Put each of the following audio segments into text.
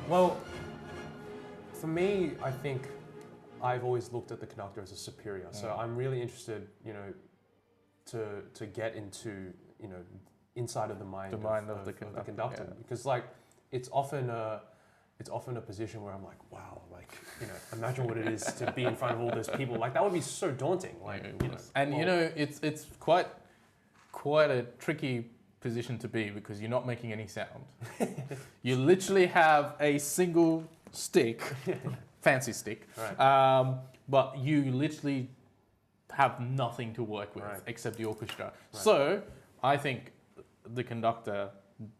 Well, for me, I think I've always looked at the conductor as a superior. So I'm really interested, to get into, inside of the mind of the conductor, because like it's often a position where I'm like, wow, like imagine what it is to be in front of all those people. Like that would be so daunting. Like it's quite a tricky position to be because you're not making any sound. You literally have a single stick, fancy stick, right. but you literally have nothing to work with except the orchestra. Right. So I think the conductor,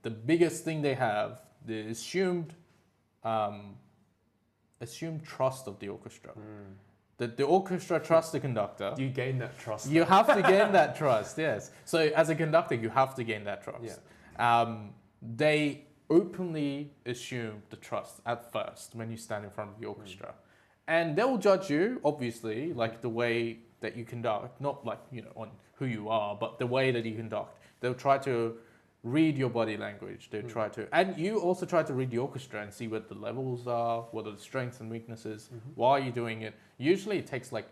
the biggest thing they have, the assumed trust of the orchestra. That the orchestra trusts the conductor. Do you gain that trust? You have to gain that trust, yes. So as a conductor, you have to gain that trust. Yeah. They openly assume the trust at first when you stand in front of the orchestra. And they will judge you, obviously, like the way that you conduct, not like, on who you are, but the way that you conduct. They'll try to read your body language. They'll try to, and you also try to read the orchestra and see what the levels are, what are the strengths and weaknesses, why are you doing it. Usually it takes like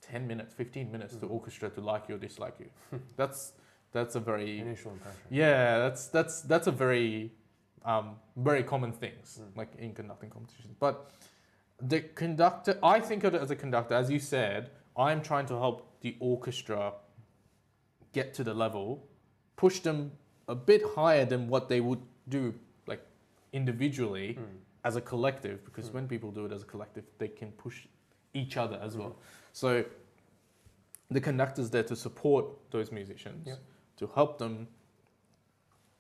10 minutes, 15 minutes to orchestra to like you or dislike you. That's a very initial impression. Yeah, that's a very very common things like in conducting competitions. But the conductor, I think of it as a conductor, as you said, I'm trying to help the orchestra get to the level, push them a bit higher than what they would do like individually as a collective, because when people do it as a collective, they can push each other as well. So the conductor's there to support those musicians, to help them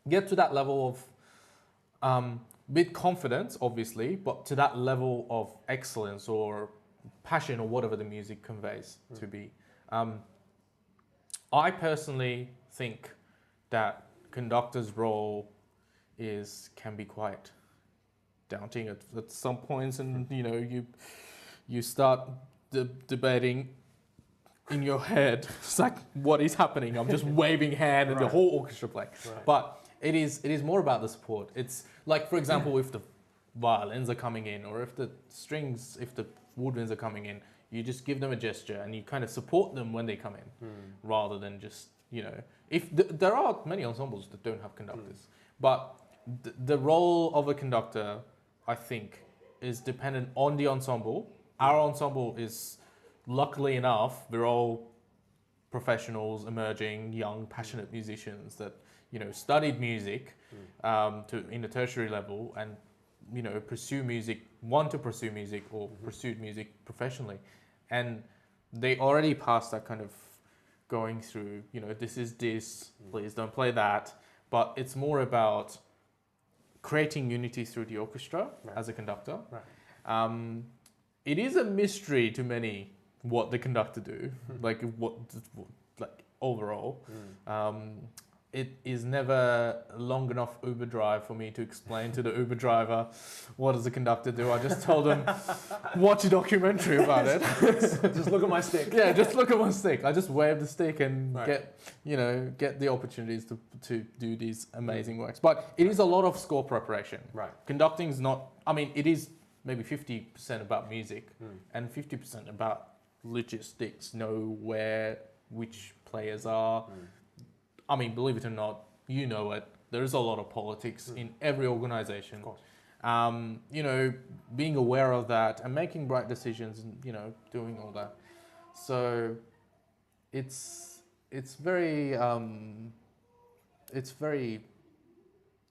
get to that level of with confidence, obviously, but to that level of excellence or passion or whatever the music conveys to be. I personally think that conductor's role can be quite daunting at some points, and you start debating in your head. It's like, what is happening? I'm just waving hand and the whole orchestra playing. Right. But it is more about the support. It's like, for example, if the violins are coming in, or if the woodwinds are coming in, you just give them a gesture and you kind of support them when they come in, rather than just, if there are many ensembles that don't have conductors, but the role of a conductor, I think, is dependent on the ensemble. Our ensemble is, luckily enough, we're all professionals, emerging, young, passionate musicians that, studied music in the tertiary level and, want to pursue music or pursued music professionally. And they already passed that kind of going through, this is this, please don't play that. But it's more about creating unity through the orchestra as a conductor. Right. It is a mystery to many what the conductor do, like overall. It is never a long enough Uber drive for me to explain to the Uber driver, what does the conductor do? I just told him, watch a documentary about it. Just look at my stick. Yeah, just look at my stick. I just wave the stick and get the opportunities to do these amazing works. But it is a lot of score preparation. Right. Conducting is not, it is maybe 50% about music and 50% about logistics, know which players are. Believe it or not, it. There is a lot of politics in every organization. Of course. Being aware of that and making right decisions and, doing all that. So it's very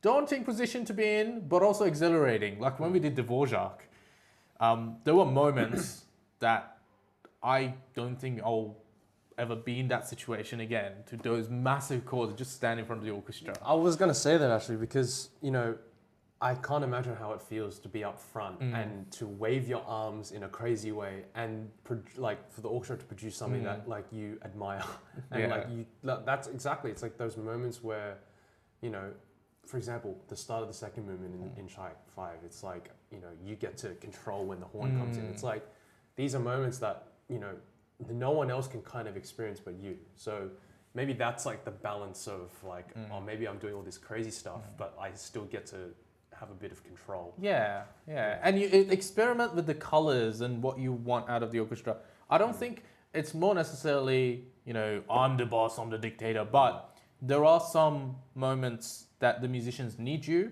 daunting position to be in, but also exhilarating. Like when we did Dvorak, there were moments that I don't think I'll ever be in that situation again, to those massive chords, just stand in front of the orchestra. I was going to say that actually, because, I can't imagine how it feels to be up front and to wave your arms in a crazy way and for the orchestra to produce something that you admire. And that's exactly, it's like those moments where, for example, the start of the second movement in Chai 5, it's like, you get to control when the horn comes in. It's like, these are moments that, no one else can kind of experience but you. So maybe that's like the balance of like, maybe I'm doing all this crazy stuff, but I still get to have a bit of control. Yeah. And you experiment with the colors and what you want out of the orchestra. I don't think it's more necessarily, I'm the boss, I'm the dictator, but there are some moments that the musicians need you.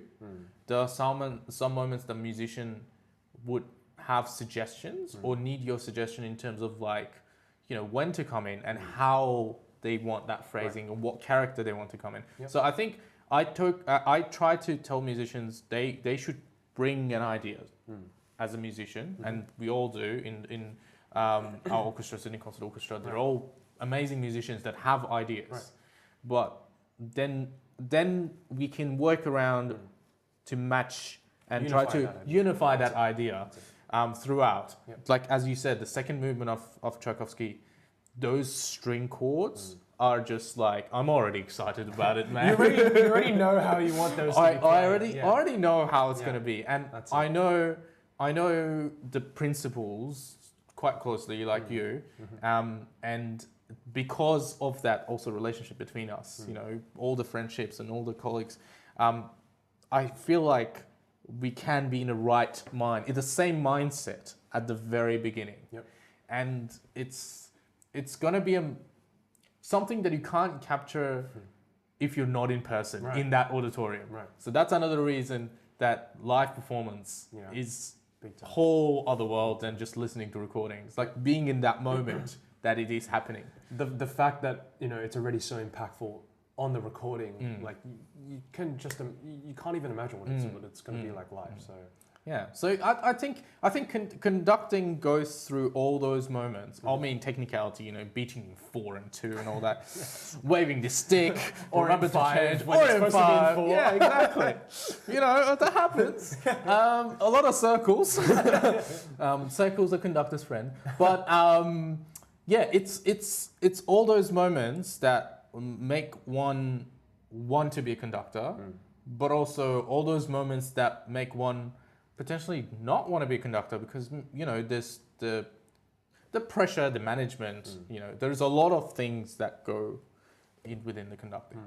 There are some moments the musician would have suggestions or need your suggestion in terms of when to come in and how they want that phrasing and what character they want to come in. Yep. So I think I try to tell musicians they should bring an idea as a musician, and we all do in our orchestra, Sydney Concert Orchestra. They're all amazing musicians that have ideas, but then we can work around to match and try to unify that idea throughout. Yep. Like as you said, the second movement of Tchaikovsky, those string chords are just like, I'm already excited about it, man. You already know how you want those to be played. I already know how it's going to be, and That's I know the principles quite closely, like you, and because of that, also relationship between us, all the friendships and all the colleagues, I feel like we can be in the right mind, in the same mindset at the very beginning. Yep. And it's going to be something that you can't capture if you're not in person in that auditorium. Right. So that's another reason that live performance is a whole other world than just listening to recordings. Like being in that moment that it is happening. The fact that it's already so impactful on the recording, like you can't even imagine what it's going to be like live. So yeah, so I think conducting goes through all those moments. I mean technicality, beating 4 and 2 and all that, waving the stick, or remember in to 5 change, when or it's in supposed to be in 5. 4. Yeah, exactly. That happens. A lot of circles. Circles are conductor's friend, but it's all those moments that make one want to be a conductor, but also all those moments that make one potentially not want to be a conductor because there's the pressure, the management. There's a lot of things that go in within the conducting.